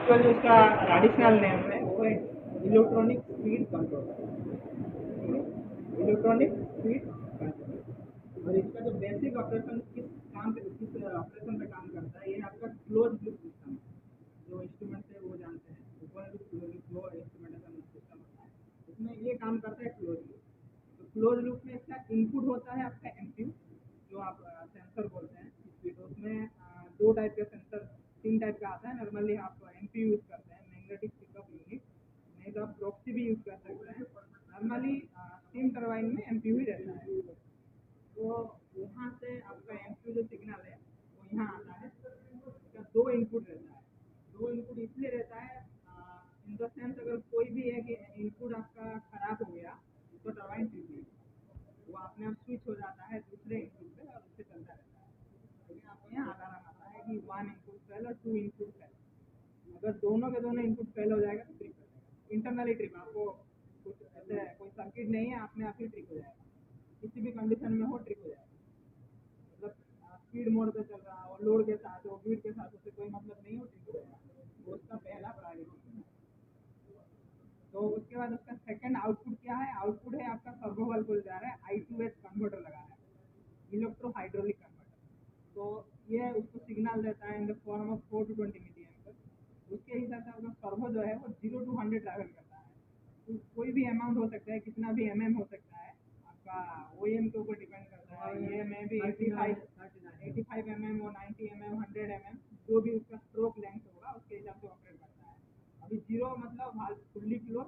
Actual जो उसका traditional name है वो है electronic speed controller, electronic speed controller. और इसका जो बेसिक ऑपरेशन किस ऑपरेशन पे काम करता है, ये आपका क्लोज लूप सिस्टम है। जो इंस्ट्रूमेंट है वो जानते हैं, ओपन लूप क्लोज लूप वो इंस्ट्रूमेंटेशन सिस्टम होता है, इसमें ये काम करता है क्लोज लूप। तो क्लोज लूप में इसका इनपुट होता है आपका एमपीयू, जो आप सेंसर बोलते हैं स्पीड। उसमें दो टाइप के सेंसर, तीन टाइप का आता है। नॉर्मली आप एमपीयू यूज़ करते हैं, मैग्नेटिक पिकअप यूनिट, नहीं तो आप प्रॉक्सी भी यूज़ कर सकते हैं। नॉर्मली स्टीम टरबाइन में एमपीयू ही रहता है। तो यहाँ से आपका एमपीयू जो सिग्नल है वो यहाँ आता है। इसका दो इनपुट रहता है। दो इनपुट इसलिए रहता है इन द सेंस, अगर कोई भी एक इनपुट आपका खराब हो गया तो टरबाइन ट्रिप नहीं, वो अपने आप स्विच हो जाता है दूसरे इनपुट पे और उससे चलता रहता है। लेकिन आपको यहाँ अलार्म आता है कि वन इनपुट फेल और टू इनपुट फेल। अगर दोनों के दोनों इनपुट फेल हो जाएगा तो ट्रिप हो जाएगा, इंटरनली ट्रिप। आपको कुछ ऐसे कोई सर्किट नहीं है, अपने आप ही ट्रिप हो जाएगा, किसी भी कंडीशन में हो ट्रिप हो जाएगा। मतलब स्पीड मोड पे चल रहा हो, लोड के साथ हो, बीट के साथ हो, उससे कोई मतलब नहीं हो, ट्रिप हो जाएगा। वो उसका पहला प्रायोरिटी है। तो उसके बाद उसका सेकंड आउटपुट क्या है? आउटपुट है आपका सर्वो वाल्व को जा रहा है, I2H कन्वर्टर लगा है, इलेक्ट्रो हाइड्रोलिक कन्वर्टर। तो ये उसको सिग्नल देता है in the form of 4 to 20 मिली। उसके हिसाब से आपका सर्वो जो है वो 0 to 100 ट्रैवल करता है। तो कोई भी अमाउंट हो सकता है, कितना भी एमएम हो सकता है, आपका ओएम के ऊपर डिपेंड करता है। ये में भी 85 एमएम और 90 एमएम 100 एमएम जो भी उसका स्ट्रोक लेंथ होगा उसके हिसाब से ऑपरेट करता है। अभी जीरो मतलब हाल फुल्ली क्लोज,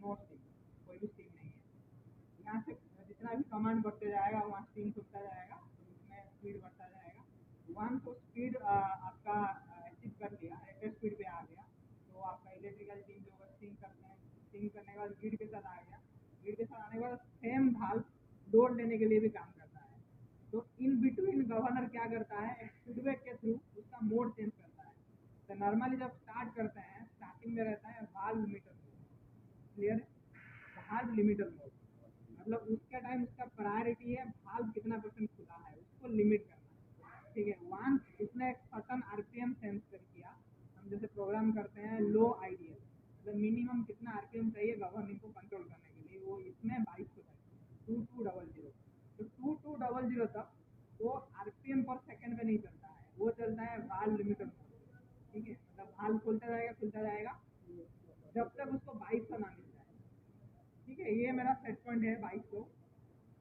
नो स्टीम, कोई भी स्टीम नहीं है। यहाँ से जितना भी कमांड बढ़ते जाएगा वहाँ स्टीम खुलता जाएगा, उसमें स्पीड बढ़ता जाएगा। वन तो स्पीड आपका अचीव कर लिया, रेटेड स्पीड पे आ गया, तो आपका इलेक्ट्रिकल टीम जो स्टीम करते हैं, स्टीम करने के बाद ग्रिड के साथ आ गया। ग्रिड के साथ आने के बाद सेम भाल लोड लेने के लिए भी काम करता है। तो इन बिटवीन गवर्नर क्या करता है, फीडबैक के थ्रू उसका मोड चेंज करता है। तो नॉर्मली जब स्टार्ट करते हैं, स्टार्टिंग में रहता है वाल्व लिमिटर मोड, क्लियर है? वाल्व लिमिटर मोड मतलब उसका टाइम, उसका प्रायोरिटी है वाल्व कितना परसेंट खुला है उसको लिमिट करना है, ठीक है। वन उसने एक सर्टन आरपीएम सेंस कर किया। हम जैसे प्रोग्राम करते हैं लो आइडियल, मतलब मिनिमम कितना आरपीएम चाहिए गवर्निंग को कंट्रोल करने के लिए, वो इसमें 2200 तक 2200। तो 2200 तक वो आरपीएम पर सेकंड पे नहीं चलता है, वो चलता है वाल्व लिमिटर मोड, ठीक है। मतलब वाल्व खुलता जाएगा जब तक उसको 2200 ना मिल जाए, ठीक है। ये मेरा सेट पॉइंट है 2200।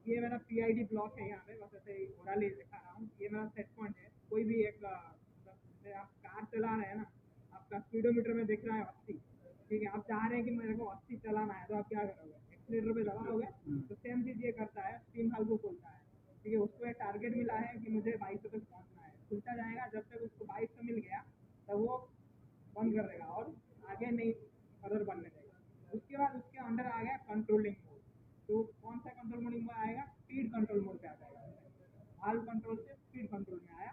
ये मेरा पीआईडी ब्लॉक है, यहाँ पे बस ऐसे ही ओरली दिखा रहा हूँ। ये मेरा सेट पॉइंट है। कोई भी एक मतलब जैसे आप कार चला रहे हैं ना, आपका स्पीडोमीटर में दिख रहा है 80, ठीक है। आप चाह रहे हैं कि मेरे को 80 चलाना है, तो आप क्या करोगे? एक्सीलेटर पे दबाओगे। तो सेम चीज़ ये करता है, स्टीम वाल्व को खोलता है, ठीक है। उसको एक टारगेट मिला है कि मुझे 2200 तक पहुँचना है, खुलता जाएगा। जब तक उसको 2200 मिल गया तब वो बंद कर देगा और आगे नहीं फर्दर बनने देगा। उसके बाद उसके अंदर आ गया कंट्रोलिंग मोड। तो कौन सा कंट्रोल मोड में आएगा? स्पीड कंट्रोल मोड पे आ जाएगा। वाल्व कंट्रोल से स्पीड कंट्रोल में आया।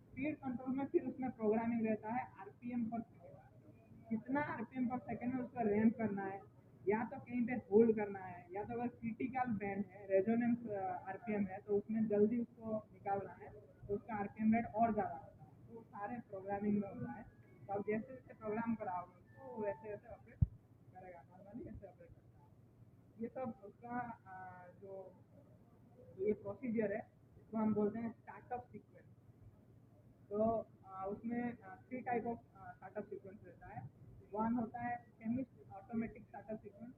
स्पीड कंट्रोल में फिर उसमें प्रोग्रामिंग रहता है आरपीएम पर सेकेंड, कितना आरपीएम पर सेकेंड में उसका रैंप करना है, या तो कहीं पे होल्ड करना है, या तो अगर क्रिटिकल बैंड है, रेजोनेंस आरपीएम है, तो उसमें जल्दी उसको निकालना है, तो उसका आरपीएम रेट और ज़्यादा होता है। तो सारे प्रोग्रामिंग में होता है। तो आप जैसे जैसे प्रोग्राम कराओगे उसको वैसे वैसे ऑपरेट करेगा, नॉर्मली ऐसे ऑपरेट करता है। ये सब उसका जो जो ये प्रोसीजर है इसको हम बोलते हैं स्टार्टअप सीक्वेंस। तो उसमें three type of startup sequence रहता है। वन होता है semi automatic startup sequence,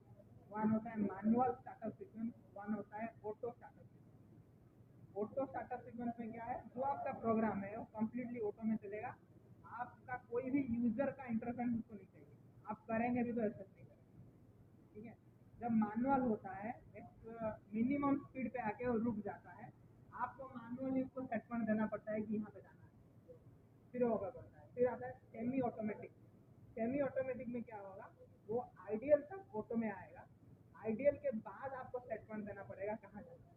one होता है मैनुअल स्टार्टअप सीक्वेंस, वन होता है auto startup sequence. Auto startup sequence में क्या है, जो आपका प्रोग्राम है वो कम्प्लीटली ऑटो में चलेगा। आपका कोई भी यूजर का इंटरफेरेंस उसको नहीं चाहिए, आप करेंगे भी तो एक्सेप्ट नहीं करेंगे, ठीक है। जब मैनुअल होता है एक मिनिमम स्पीड पे आके वो रुक जाता है, आपको मैनुअली उसको सेट पॉइंट देना पड़ता है कि यहाँ पे जाना है, फिर होगा करता है। फिर आता है सेमी ऑटोमेटिक। सेमी ऑटोमेटिक में क्या होगा, वो आइडियल तक ऑटो में आएगा, आइडियल के बाद आपको सेट पॉइंट देना पड़ेगा कहाँ जाना है,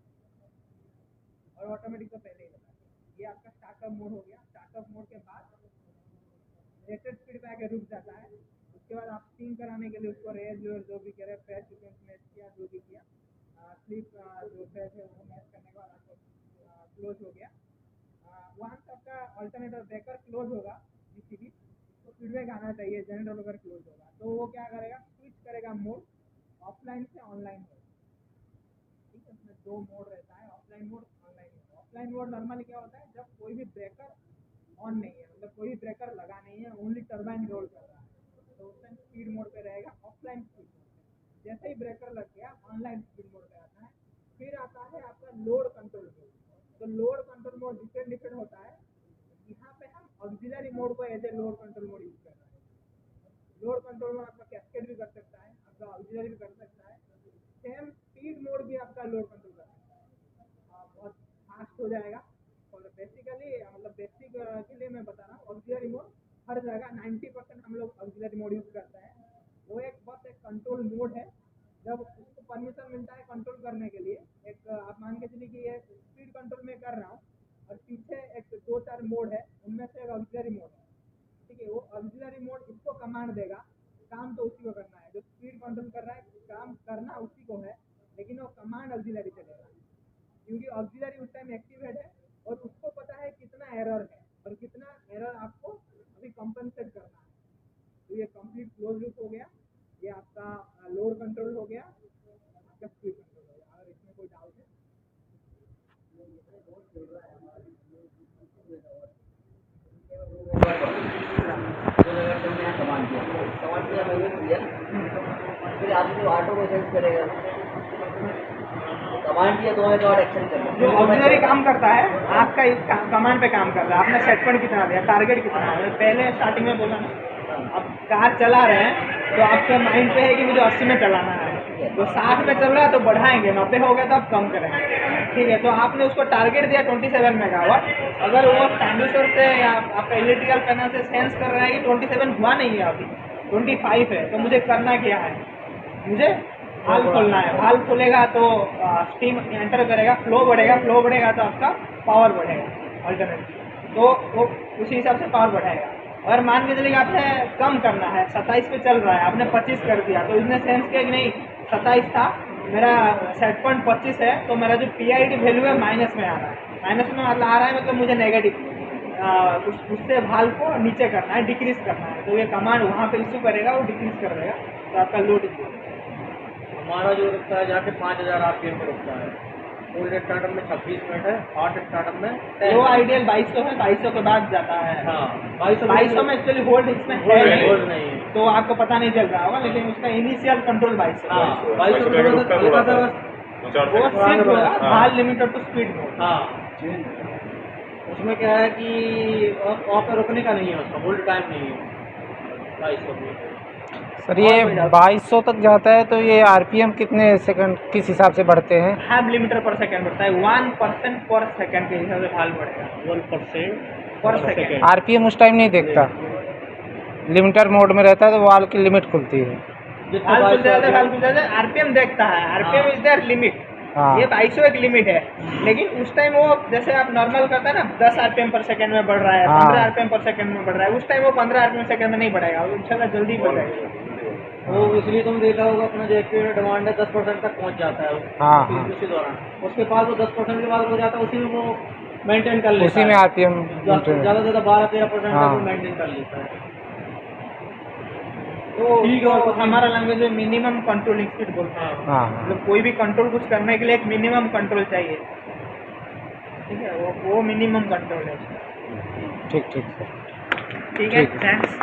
और ऑटोमेटिक तो पहले ही बता है। ये आपका स्टार्टअप मोड हो गया। स्टार्टअप मोड के बाद रेटेड स्पीड पे आके रुक जाता है। उसके बाद आप स्टीम कराने के लिए उसको रेज जो भी करे, फेज सीक्वेंस मैच किया, जो भी किया, स्लीप जो फेज है वो मैच करने के बाद आपको क्लोज हो गया। वहाँ से आपका अल्टरनेटर ब्रेकर क्लोज होगा, जीसीबी उसको फीडबैक आना चाहिए, जनरेटर अगर क्लोज होगा तो वो क्या करेगा, स्विच करेगा मोड ऑफलाइन से ऑनलाइन मोड। ठीक है, उसमें दो मोड रहता है, offline mode, online mode. Offline mode normally क्या होता है, जब कोई भी ब्रेकर ऑन नहीं है, मतलब कोई भी ब्रेकर लगा नहीं है, ओनली टर्बाइन रोल कर रहा है, तो उस टाइम स्पीड मोड पे रहेगा, ऑफलाइन स्पीड मोड। जैसे ही ब्रेकर लग गया ऑनलाइन स्पीड मोड पे आता है। फिर आता है आपका लोड कंट्रोल मोड। तो load control mode different different होता है। यहाँ पे हम ऑक्सिलरी मोड को as a load control mode use कर रहे हैं। लोड कंट्रोल मोड आपका कैस्केड भी कर सकता है, आपका ऑक्सिलरी भी कर सकता है। सेम स्पीड मोड भी आपका लोड कंट्रोल कर सकता है, बहुत फास्ट हो जाएगा। और बेसिकली मतलब बेसिक के लिए मैं बता रहा हूँ, ऑक्सिलरी मोड हर जगह 90% हम लोग ऑक्सिलरी मोड यूज करते हैं। वो एक बस एक कंट्रोल मोड है, जब उसको परमिशन मिलता है कंट्रोल करने के लिए। एक आप मान के चलिए कि ये स्पीड कंट्रोल में कर रहा हूँ और पीछे एक दो चार मोड है, उनमें से एक ऑक्सिलरी मोड है। ठीक है, वो ऑक्सिलरी मोड इसको कमांड देगा, काम तो उसी को करना है। जो स्पीड कंट्रोल कर रहा है काम करना उसी को है, लेकिन वो कमांड ऑक्सिलरी चलेगा, क्योंकि ऑक्सिलरी उस टाइम एक्टिवेट है और उसको पता है कितना एरर है और कितना एरर आपको अभी कंपनसेट करना है। तो ये कंप्लीट क्लोज लूप हो गया, ये आपका लोड कंट्रोल हो गया, आपका स्पीड कंट्रोल हो गया। अगर इसमें कोई डाउट है कमांड किया मैंने किया, फिर आदमी ऑटो को सेंस करेगा, कमांड किया तो हमें गॉड एक्शन करना। जो ऑक्सिलरी काम करता है आपका इस कमांड पे काम कर रहा है। आपने सेट पॉइंट कितना दिया, टारगेट कितना है, पहले स्टार्टिंग में बोला ना। अब कार चला रहे हैं तो आपके माइंड पे है कि मुझे 80 में चलाना है, तो 60 में चल रहा है तो बढ़ाएंगे, 90 हो गया तो आप कम करेंगे। ठीक है, तो आपने उसको टारगेट दिया 27 मेगावाट। अगर वो ट्रांसड्यूसर से या आपका इलेक्ट्रिकल पैनल से सेंस कर रहा है कि 27 हुआ नहीं है, अभी 25 है, तो मुझे करना क्या है, मुझे वाल्व खोलना है। वाल्व खोलेगा तो स्टीम एंटर करेगा, फ्लो बढ़ेगा, फ्लो बढ़ेगा तो आपका पावर बढ़ेगा अल्टरनेटली, तो वो उसी हिसाब से पावर बढ़ाएगा। और मान के चलिए आपने कम करना है, 27 पे चल रहा है, आपने 25 कर दिया, तो इसने सेंस किया कि नहीं 27 था, मेरा सेट पॉइंट 25 है, तो मेरा जो PID वैल्यू है माइनस में आ रहा है। माइनस में मतलब आ रहा है मतलब मुझे नेगेटिव, उससे भाल को नीचे करना है, डिक्रीज करना है। तो ये कमांड वहाँ पे इशू करेगा, वो डिक्रीज कर देगा, तो आपका लोड हमारा जो रुकता है जाके 5000 RPM पे रुकता है। ओल्ड स्टार्टर में 26 मिनट है, हॉट स्टार्टर में वो आइडियल 2200 है, 2200 के बाद जाता है। हाँ 2200 में एक्चुअली होल्ड इसमें है होल्ड नहीं है, तो आपको पता नहीं चल रहा होगा, लेकिन उसका इनिशियल कंट्रोल 2200। हाँ 2200 में हल्का सा वो सिर्फ भाल लिमिटेड टू स्पीड मोड। हाँ उसमें क्या है कि ऑफ पे रुकने का नहीं है, उसका होल्ड टाइम नहीं है 2200 में। सर ये 2200 तक जाता है तो ये आरपीएम कितने सेकंड किस हिसाब से बढ़ते हैं? हाफ लिमीटर पर सेकंड बढ़ता है, 1% पर सेकंड के हिसाब से भाल बढ़ेगा, 1% पर सेकंड। आरपीएम उस टाइम नहीं देखता, लिमिटर मोड में रहता है तो वाल की लिमिट खुलती है। भाल खुल जाता है, आरपीएम देखता है, आरपीएम इज देयर लिमिट। हाँ। ये 2200 एक लिमिट है, लेकिन उस टाइम वो जैसे आप नॉर्मल करता है ना, 10 RPM पर सेकंड में बढ़ रहा है, हाँ। 15 RPM पर सेकंड में बढ़ रहा है, उस टाइम वो 15 RPM सेकंड में नहीं बढ़ेगा, वो इंशाल्लाह जल्दी बढ़ेगा। वो इसलिए तुम देखा होगा अपना जो एक्टिवेट डिमांड है 10% तक पहुंच जाता है हाँ। उसी दौरान, उसके बाद वो 10% के बाद हो जाता है, उसी में वो मेंटेन कर लेता है, उसी में आरपीएम ज़्यादा 12-13% तक वो मेंटेन कर लेता है। तो ठीक है, हमारा लैंग्वेज में मिनिमम कंट्रोलिंग स्पीड बोलते हैं। हाँ। मतलब कोई भी कंट्रोल कुछ करने के लिए एक मिनिमम कंट्रोल चाहिए। ठीक है, वो मिनिमम कंट्रोल है। ठीक सर। ठीक है, थैंक्स।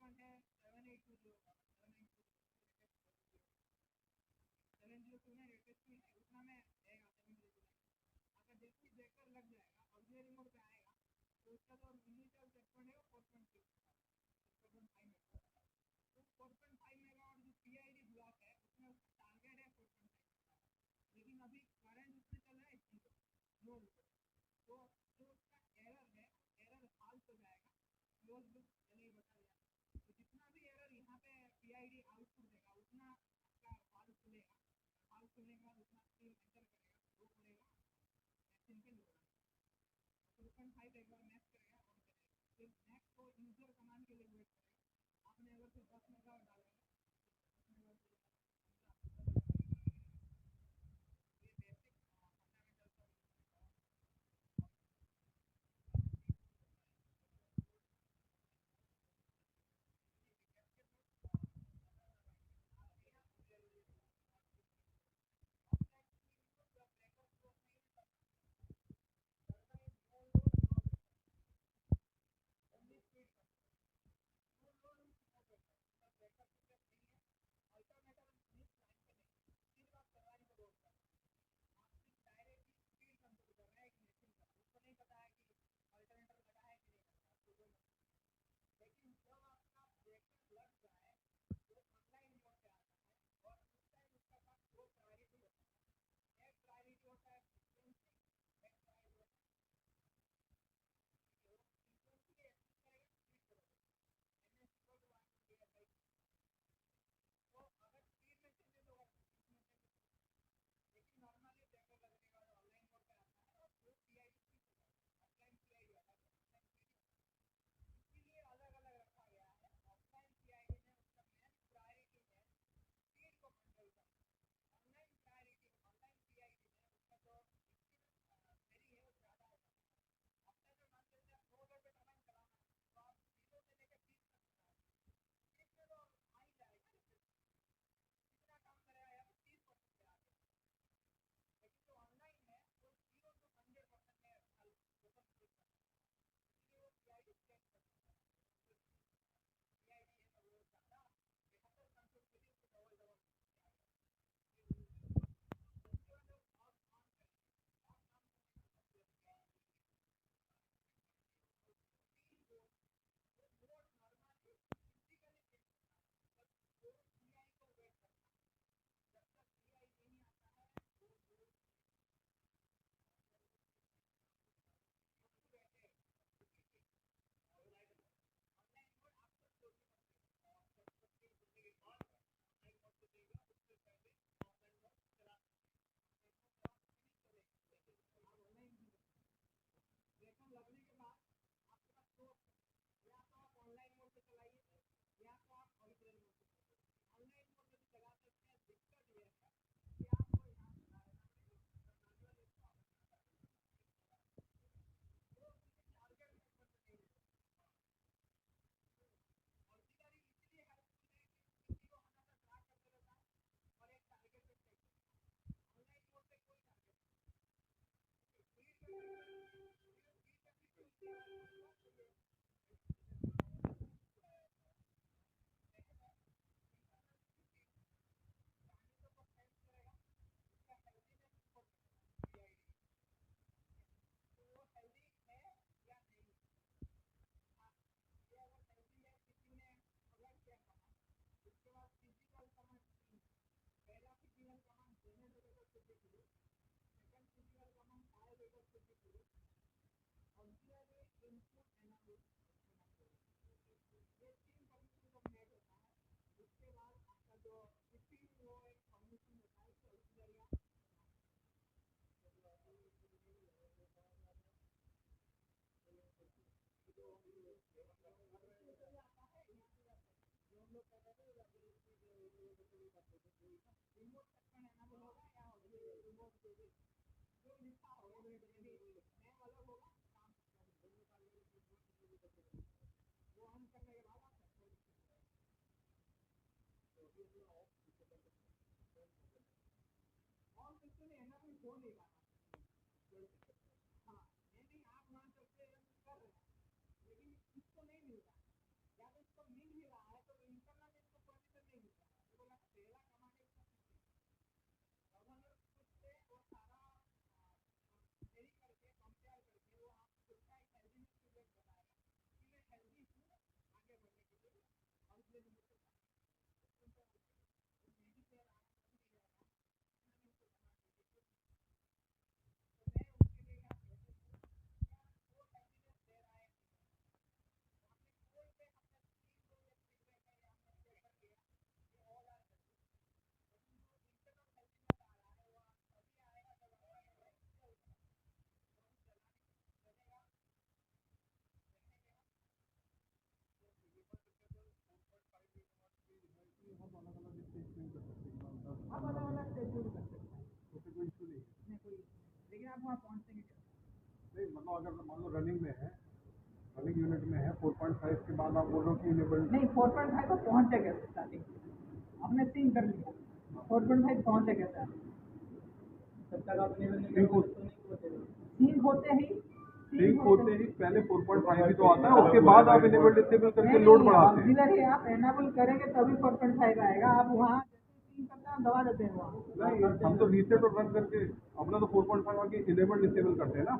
वन है 7820 का 702 में लेटेस्ट में है उतना में रहेगा 702 अगर जैसे ही ब्रेकर लग जाएगा ऑक्सिलरी मोड पे आएगा तो उसका जो इनिशियल सेट पॉइंट है 4.6 4.5 मेगावाट तो 4.5 मेगावाट जो पीआईडी ब्लॉक है उसमें उसका टारगेट है 4.5 लेकिन अभी करंट उसमें चल रहा है 0 नो वोल्ट तो जो उसका एरर है एरर हाल हो जाएगा क्लोज लूप पहले ही बता दिया तो जितना भी एरर यहाँ पे पीआईडी आउटपुट देगा उतना आपका हाल खुलेगा हाल खुलने के बाद उतना स्टीम एंटर करेगा वो करेगा मशीन पे लोड 4.5 एक बार मैच करेगा ऑन करेगा फिर नेक्स्ट को यूजर कमांड के लिए वेट करेगा आपने अगर फिर 10 मेगावाट डाला है 10 मेगावाट ये बेसिक फंडामेंटल लेकिन जब आपका ब्रेकर लग जाए तो ऑनलाइन मोड पे आता है और उस टाइम उसका पास दो प्रायोरिटी होता है एक प्रायोरिटी होता है फ्रीक्वेंसी एक प्रायोरिटी होता है फ्रीक्वेंसी के एक्सेस करेगा स्पीड करोगे N S equal to 1 divide by तो अगर स्पीड में चेंजेस होगा स्पीड में चेंजेस लेकिन नॉर्मली ब्रेकर लगने के बाद ऑनलाइन मोड पे आता है और वो पीआईडी स्विच हो जाता है ऑफलाइन पीआईडी आता है ऑफलाइन पीआईडी इसीलिए अलग अलग रखा गया है ऑफलाइन पीआईडी में उसका मेन प्रायोरिटी है स्पीड को कंट्रोल करना ऑनलाइन प्रायोरिटी ऑनलाइन पीआईडी में उसका जो स्पीड वेरी है वो ज़्यादा होता है आपने जो मान लीजिए आप 200 पे टर्बाइन चलाना है तो आप 0 से लेकर 30 तक चला है 30 में तो आ ही जाएगा कितना काम करेगा या तो 30% पे आ गया लेकिन जो ऑनलाइन है वो 0 to 100% में हल ओपन स्विच करता है इसलिए वो पीआईडी चेंज कर सकता है पीआईडी है तो वो ज़्यादा बेहतर कंट्रोल के लिए उसको डबल डबल उसके बाद जब ऑफ ऑन करेंगे ऑफ ऑन करने के बाद speed mode normally physically change करना है बस वो पीआई को वेट करना है जब तक पीआई नहीं आता है वो मोड रहते हैं ऑनलाइन मोड आपको छोड़नी पड़ती है और जब तक की जिंदगी ऑन है ऑनलाइन मोड पे देगा उससे पहले ऑफलाइन मोड चला ऑफलाइन मोड चला नहीं चलेगा आप ऑनलाइन भी ब्रेकर लगने के बाद आपके पास दो ऑप्शन है या तो आप ऑनलाइन मोड पे चलाइए या तो आप ऑरिजिनल मोड पे चलाइए ऑनलाइन मोड पे भी चला सकते हैं दिक्कत ये है कि आपको यहाँ चला रहना पड़ेगा मैनुअल इसका वो टारगेट मोड पर नहीं है ऑक्सिलरी इसलिए हेल्पफुल है कि किसी को हमेशा ट्रैक करते रहता है और एक टारगेट पे सेट करता है ऑनलाइन मोड पे कोई टारगेट नहीं स्पीड का फ्रीक्वेंसी को सेंस करेगा उसका हेल्दीनेस रिपोर्ट करेगा पीआईडी तो वो हेल्दी है या नहीं हाँ ये अगर हेल्दी है किसी ने अगर किया कमांड उसके बाद फिजिकल कमांड 3 पहला फिजिकल कमांड जनरेटर से शुरू second physical command fire rater से शुरू ऑक्सिलरी इनपुट एनालिसिस ये 3 परमिशन का नेट होता है उसके बाद आपका जो स्विचिंग वो एक परमिशन होता है कि ऑक्सिलरी आप हम लोग कर रहे थे रिमोट सेक्शन एनाबल होगा या रिमोट जो लिखा होगा नेम अलग होगा काम वो ऑन करने के बाद आप ऑन सिस्टम में एनाबल हो नहीं रहा हाँ ये नहीं आप मान सकते हैं कर रहे हैं लेकिन इसको नहीं मिल रहा या तो इसको मिल भी रहा आप अलग अलग स्टेज पे भी कर सकते हैं, इसमें कोई लेकिन आप वहाँ पहुँचेंगे कैसे? नहीं मतलब अगर मान लो रनिंग में है, रनिंग यूनिट में है 4.5 के बाद आप बोल रहे हो कि इनेबल नहीं 4.5 तो पहुँचे कैसे स्टार्टिंग? आपने सिंक कर लिया, 4.5 पहुँचे कैसे? जब तक आप लेवल नहीं सिंक करोगे तो नहीं पहुँचेगा। सिंक होते ही ठीक होते ही पहले 4.5 भी तो आता है, उसके बाद आप इनेबल डिसेबल करके नहीं, लोड बढ़ाते हैं। ऑक्सिलरी आप एनेबल करेंगे तभी 4.5 आएगा। आप वहाँ सिंक करते हैं दबा देते हैं वहाँ। नहीं हम तो रीसेट और रन करके अपना तो 4.5 आके इनेबल डिसेबल करते हैं ना।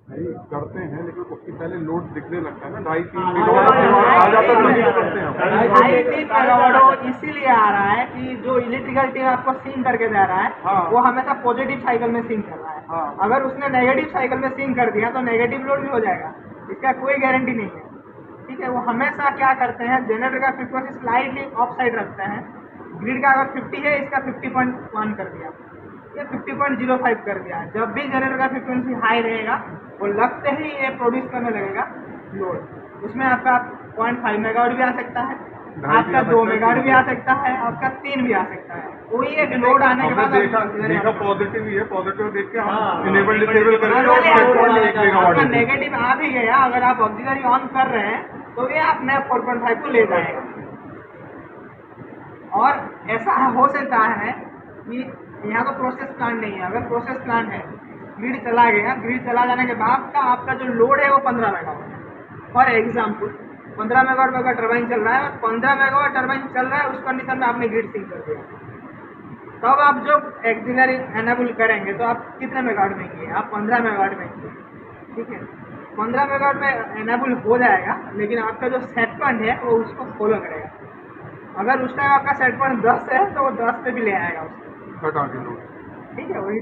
नहीं करते हैं लेकिन उसके पहले लोड दिखने लगता है ना, 2.5-3 मेगावाट आ जाता है तभी तो करते हैं हम। 2.5-3 मेगावाट इसीलिए आ रहा है कि जो इलेक्ट्रिकल टीम आपको सिंक करके दे रहा है हाँ। वो हमेशा पॉजिटिव साइकिल में सिंक कर रहा है। हाँ। अगर उसने नेगेटिव साइकिल में सिंक कर दिया तो नेगेटिव लोड भी हो जाएगा, इसका कोई गारंटी नहीं है। ठीक है, वो हमेशा क्या करते हैं, जनरेटर का फ्रीक्वेंसी स्लाइडली ऑफ साइड रखते हैं। ग्रिड का अगर 50 है, इसका 50.1 कर दिया, ये 50.05 कर दिया। जब भी जनरेटर का फ्रीक्वेंसी हाई रहेगा वो लगते ही ये प्रोड्यूस करने लगेगा लोड। उसमें आपका 0.5 मेगावाट भी आ सकता है, आपका 2 मेगावाट भी आ सकता है, आपका 3 भी आ सकता है। कोई एक लोड आने के हमने बाद देखा पॉजिटिव ही है, पॉजिटिव देख के हम इनेबल डिसेबल करके और सेट पॉइंट 1 मेगावाट आपका नेगेटिव आ भी गया, अगर आप ऑक्सीजन ऑन कर रहे हैं तो ये आपने 4.5 को ले जाएगा। और ऐसा हो सकता है कि यहाँ तो प्रोसेस प्लान नहीं है। अगर प्रोसेस प्लान है, ग्रिड चला गया, ग्रिड चला जाने के बाद का आपका जो लोड है वो 15 मेगावाट है। फॉर एग्जाम्पल 15 मेगावाट का टर्बाइन चल रहा है और 15 मेगावाट टर्बाइन चल रहा है, उस कंडीशन में आपने ग्रिड सिंक कर दिया। तब आप जो एक्सिलरी एनेबल करेंगे तो आप कितने मेगावाट में किए? आप 15 मेगावाट में किए। ठीक है, 15 मेगावाट में एनेबल हो जाएगा, लेकिन आपका जो सेट पॉइंट है वो उसको फॉलो करेगा। अगर उस टाइम आपका सेट पॉइंट 10 है तो वो 10 पे भी ले आएगा उसको। हटा के लोड। ठीक है, वही